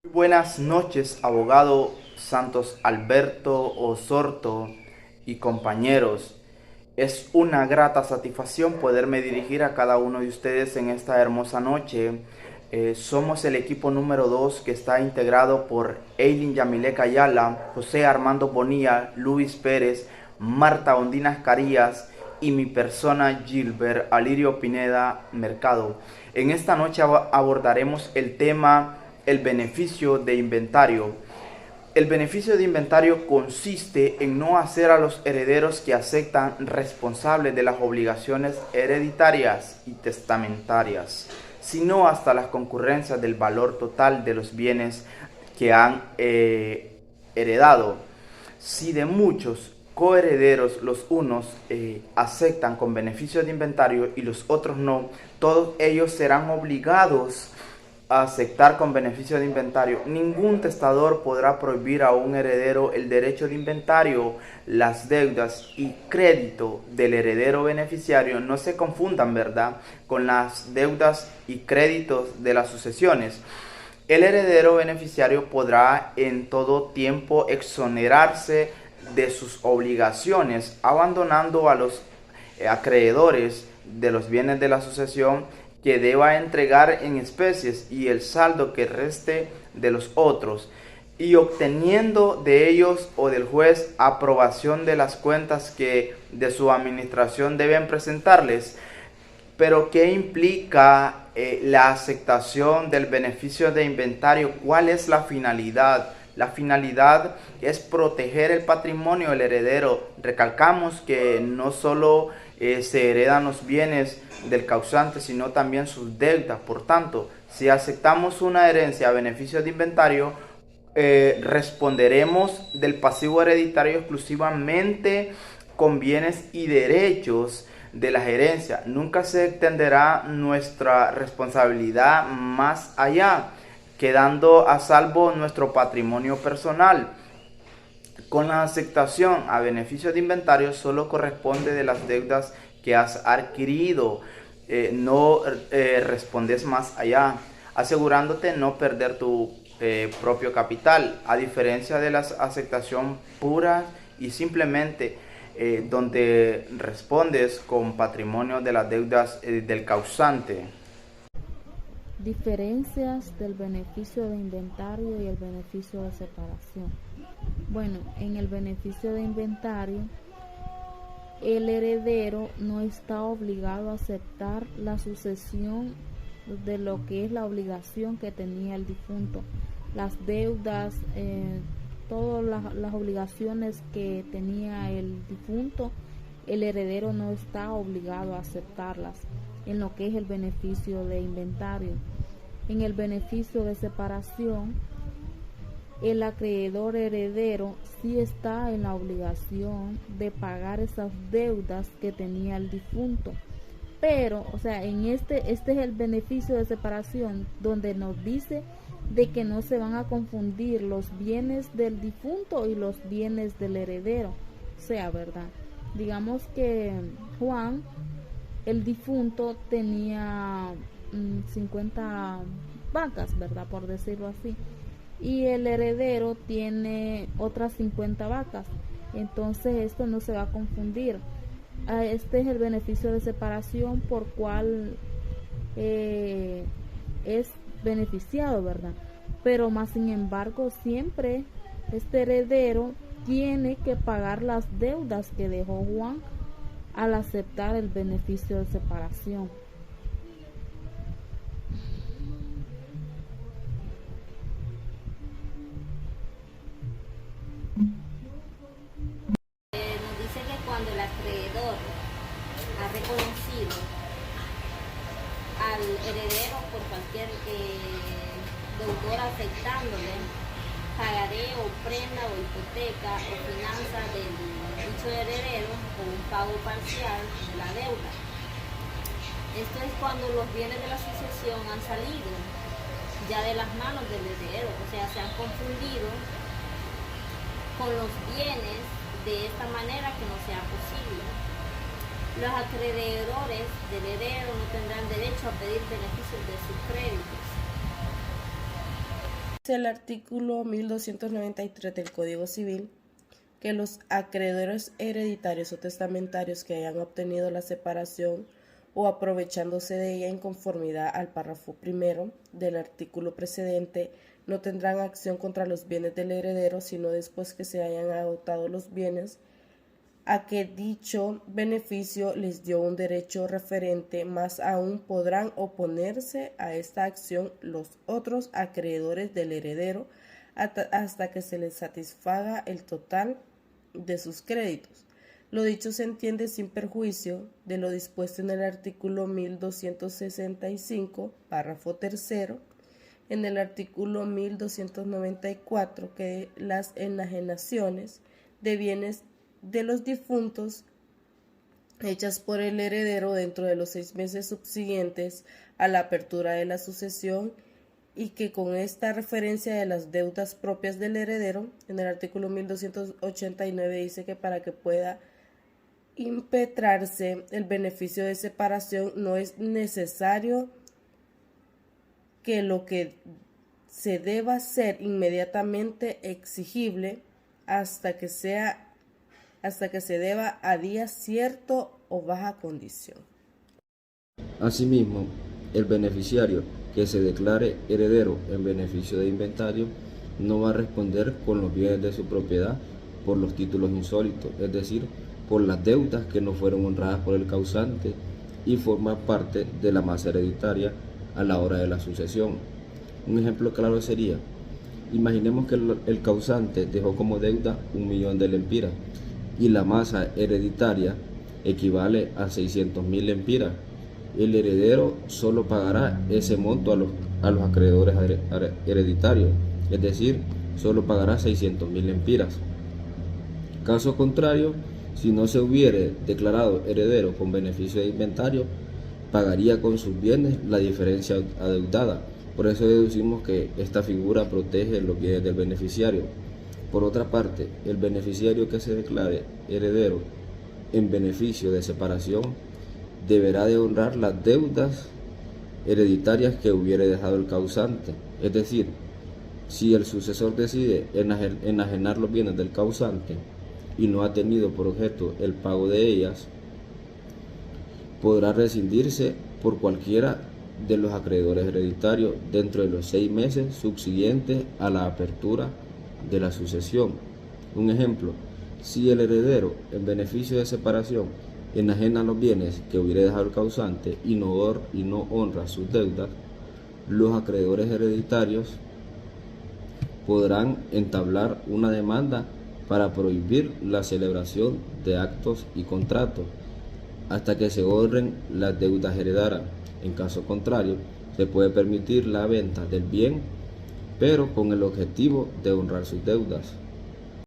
Buenas noches, abogado Santos Alberto Osorto y compañeros. Es una grata satisfacción poderme dirigir a cada uno de ustedes en esta hermosa noche. Somos el equipo número 2 que está integrado por Eileen Yamilek Ayala, José Armando Bonilla, Luis Pérez, Marta Ondinas Carías y mi persona Gilbert Alirio Pineda Mercado. En esta noche abordaremos el tema el beneficio de inventario. El beneficio de inventario consiste en no hacer a los herederos que aceptan responsables de las obligaciones hereditarias y testamentarias, sino hasta las concurrencias del valor total de los bienes que han heredado. Si de muchos coherederos los unos aceptan con beneficio de inventario y los otros no, todos ellos serán obligados a aceptar con beneficio de inventario. Ningún testador podrá prohibir a un heredero el derecho de inventario. Las deudas y crédito del heredero beneficiario no se confundan, ¿verdad?, con las deudas y créditos de las sucesiones. El heredero beneficiario podrá en todo tiempo exonerarse de sus obligaciones, abandonando a los acreedores de los bienes de la sucesión que deba entregar en especies y el saldo que reste de los otros, y obteniendo de ellos o del juez aprobación de las cuentas que de su administración deben presentarles. Pero ¿qué implica la aceptación del beneficio de inventario? ¿Cuál es la finalidad? La finalidad es proteger el patrimonio del heredero. Recalcamos que no solo se heredan los bienes del causante, sino también sus deudas. Por tanto, si aceptamos una herencia a beneficio de inventario, responderemos del pasivo hereditario exclusivamente con bienes y derechos de la herencia. Nunca se extenderá nuestra responsabilidad más allá, quedando a salvo nuestro patrimonio personal. Con la aceptación a beneficio de inventario solo corresponde de las deudas que has adquirido. No respondes más allá, asegurándote no perder tu propio capital, a diferencia de la aceptación pura y simplemente donde respondes con patrimonio de las deudas del causante. Diferencias del beneficio de inventario y el beneficio de separación. Bueno, en el beneficio de inventario, el heredero no está obligado a aceptar la sucesión de lo que es la obligación que tenía el difunto, las deudas, todas las obligaciones que tenía el difunto. El heredero no está obligado a aceptarlas en lo que es el beneficio de inventario. En el beneficio de separación, el acreedor heredero sí está en la obligación de pagar esas deudas que tenía el difunto. Pero, o sea, en este es el beneficio de separación, donde nos dice de que no se van a confundir los bienes del difunto y los bienes del heredero. O sea, ¿verdad? Digamos que Juan, el difunto, tenía 50 vacas, ¿verdad?, por decirlo así, y el heredero tiene otras 50 vacas. Entonces esto no se va a confundir. Este es el beneficio de separación por cual es beneficiado, ¿verdad? Pero más sin embargo, siempre este heredero tiene que pagar las deudas que dejó Juan al aceptar el beneficio de separación. Nos dice que cuando el acreedor ha reconocido al heredero por cualquier deudor afectándole pagaré o prenda o hipoteca o finanza del dicho heredero o un pago parcial de la deuda. Esto es cuando los bienes de la sucesión han salido ya de las manos del heredero, o sea, se han confundido con los bienes de esta manera que no sea posible. Los acreedores del heredero no tendrán derecho a pedir beneficios de sus créditos. Dice el artículo 1293 del Código Civil que los acreedores hereditarios o testamentarios que hayan obtenido la separación o aprovechándose de ella en conformidad al párrafo primero del artículo precedente no tendrán acción contra los bienes del heredero, sino después que se hayan agotado los bienes a que dicho beneficio les dio un derecho referente, más aún podrán oponerse a esta acción los otros acreedores del heredero hasta que se les satisfaga el total de sus créditos. Lo dicho se entiende sin perjuicio de lo dispuesto en el artículo 1265, párrafo tercero, en el artículo 1294, que las enajenaciones de bienes de los difuntos hechas por el heredero dentro de los 6 meses subsiguientes a la apertura de la sucesión, y que con esta referencia de las deudas propias del heredero, en el artículo 1289 dice que para que pueda impetrarse el beneficio de separación no es necesario que lo que se deba ser inmediatamente exigible hasta que se deba a día cierto o baja condición. Asimismo, el beneficiario que se declare heredero en beneficio de inventario no va a responder con los bienes de su propiedad por los títulos insólitos, es decir, por las deudas que no fueron honradas por el causante y forman parte de la masa hereditaria a la hora de la sucesión. Un ejemplo claro sería: imaginemos que el causante dejó como deuda 1.000.000 de lempiras y la masa hereditaria equivale a 600.000 lempiras. El heredero solo pagará ese monto a los acreedores hereditarios, es decir, solo pagará 600.000 lempiras. Caso contrario, si no se hubiere declarado heredero con beneficio de inventario, pagaría con sus bienes la diferencia adeudada. Por eso deducimos que esta figura protege los bienes del beneficiario. Por otra parte, el beneficiario que se declare heredero en beneficio de separación deberá de honrar las deudas hereditarias que hubiere dejado el causante. Es decir, si el sucesor decide enajenar los bienes del causante y no ha tenido por objeto el pago de ellas, podrá rescindirse por cualquiera de los acreedores hereditarios dentro de los 6 meses subsiguientes a la apertura de la sucesión. Un ejemplo: si el heredero en beneficio de separación enajena los bienes que hubiera dejado el causante y no honra sus deudas, los acreedores hereditarios podrán entablar una demanda para prohibir la celebración de actos y contratos hasta que se honren las deudas heredadas. En caso contrario, se puede permitir la venta del bien, pero con el objetivo de honrar sus deudas.